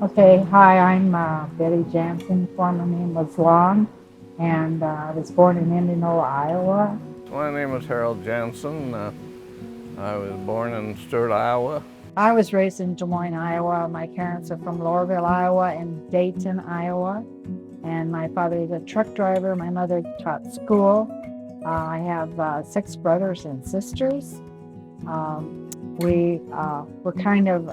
Okay, hi, I'm Betty Janssen. Former name was Long, and I was born in Indianola, Iowa. My name is Harold Janssen. I was born in Stewart, Iowa. I was raised in Des Moines, Iowa. My parents are from Laurelville, Iowa, and Dayton, Iowa. And my father is a truck driver. My mother taught school. I have six brothers and sisters. We were kind of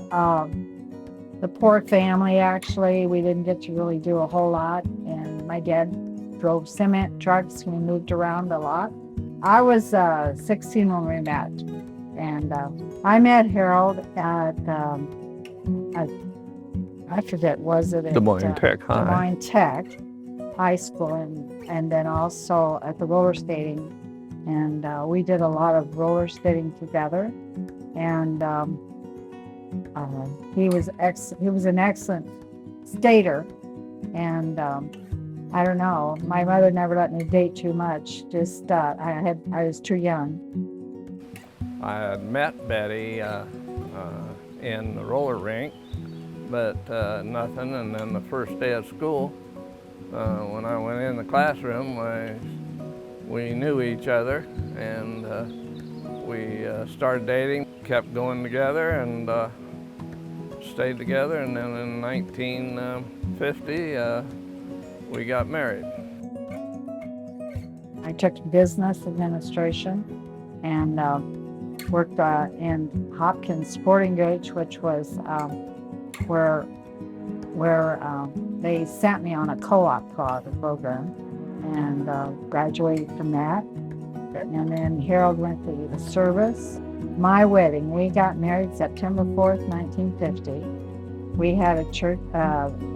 the poor family, actually. We didn't get to really do a whole lot. And my dad drove cement trucks. We moved around a lot. I was 16 when we met. And I met Harold at I forget, was it Des at Moines Tech Des High. Moines Tech High School, and then also at the roller skating. And we did a lot of roller skating together. And he was an excellent skater. And I don't know, my mother never let me date too much. Just I was too young. I had met Betty in the roller rink, but nothing. And then the first day of school, when I went in the classroom, we knew each other, and we started dating, kept going together, and stayed together. And then in 1950, we got married. I took business administration and worked in Hopkins Sporting Goods, which was where they sent me on a co-op program, and graduated from that. And then Harold went to the service. My wedding, we got married September 4th, 1950. We had a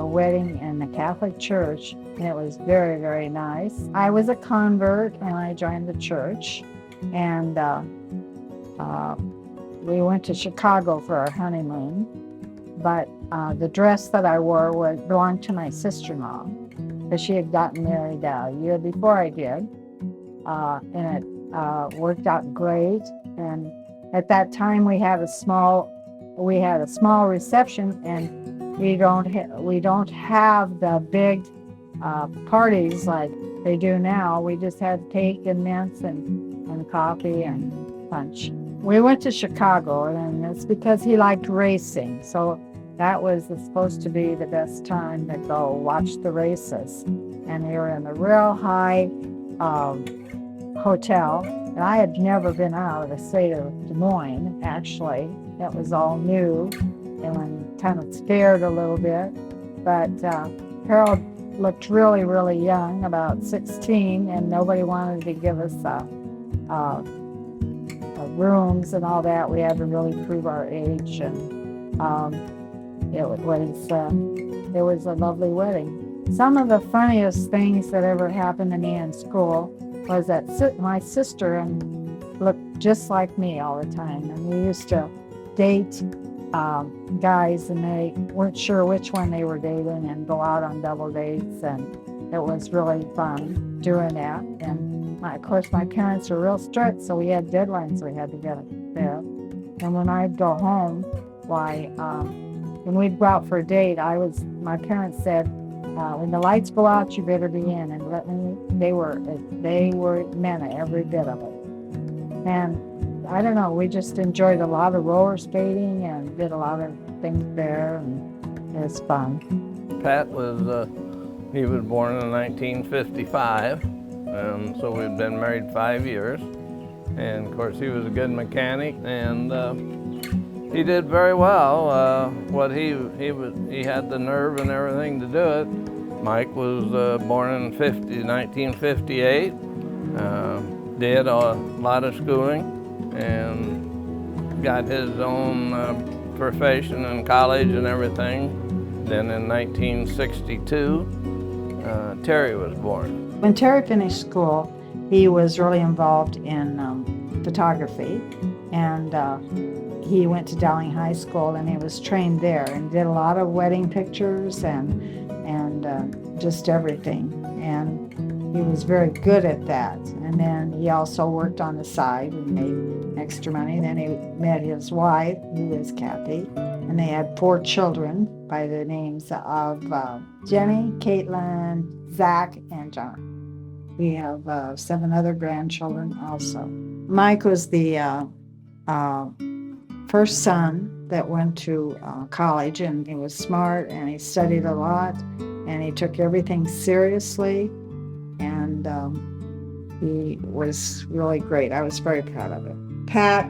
wedding in the Catholic Church, and it was very, very nice. I was a convert, and I joined the church, and we went to Chicago for our honeymoon. But the dress that I wore belonged to my sister-in-law, because she had gotten married a year before I did, and it worked out great. And at that time, we had a small reception, and we don't have the big parties like they do now. We just had cake and mints and coffee and punch. We went to Chicago, and it's because he liked racing. So that was supposed to be the best time to go watch the races. And they were in a real high hotel. And I had never been out of the state of Des Moines, actually. That was all new, and I'm kind of scared a little bit. But Harold looked really, really young, about 16, and nobody wanted to give us rooms and all that. We had to really prove our age, and it was a lovely wedding. Some of the funniest things that ever happened to me in school was that my sister looked just like me all the time, and we used to date guys, and they weren't sure which one they were dating, and go out on double dates, and it was really fun doing that. And of course, my parents were real strict, so we had deadlines we had to get there. And when I'd go home, when we'd go out for a date, my parents said, when the lights go out, you better be in. And they were meant every bit of it. And I don't know, we just enjoyed a lot of roller skating and did a lot of things there, and it was fun. Pat he was born in 1955, and so we'd been married 5 years. And of course, he was a good mechanic, and he did very well. He had the nerve and everything to do it. Mike was born in 1958, did a lot of schooling, and got his own profession in college and everything. Then in 1962, Terry was born. When Terry finished school, he was really involved in photography, and he went to Dowling High School, and he was trained there and did a lot of wedding pictures and just everything. And he was very good at that. And then he also worked on the side and made extra money. Then he met his wife, who is Kathy, and they had 4 children by the names of Jenny, Caitlin, Zach, and John. We have 7 other grandchildren also. Mike was the first son that went to college, and he was smart, and he studied a lot, and he took everything seriously, and he was really great. I was very proud of him. Pat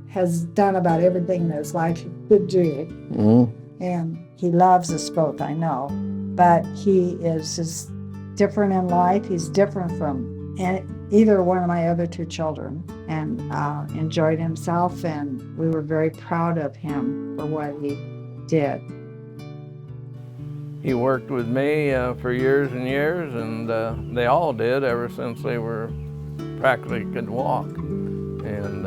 has done about everything in his life he could do, and he loves us both, I know, but he is just different in life. He's different from either one of my other 2 children, and enjoyed himself, and we were very proud of him for what he did. He worked with me for years and years, and they all did ever since they were practically could walk. And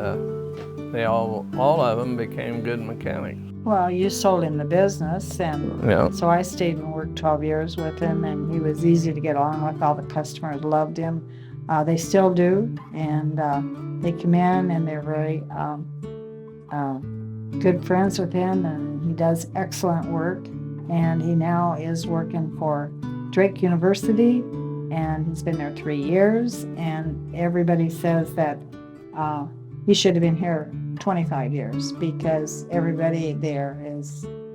they all of them became good mechanics. Well, you sold him the business, and so I stayed and worked 12 years with him, and he was easy to get along with. All the customers loved him. They still do, and they come in, and they're very good friends with him, and he does excellent work. And he now is working for Drake University, and he's been there 3 years, and everybody says that he should have been here 25 years because everybody there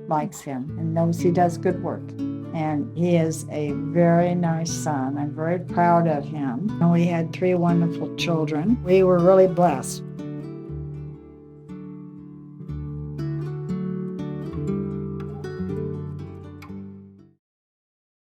likes him and knows he does good work. And he is a very nice son. I'm very proud of him. And we had 3 wonderful children. We were really blessed.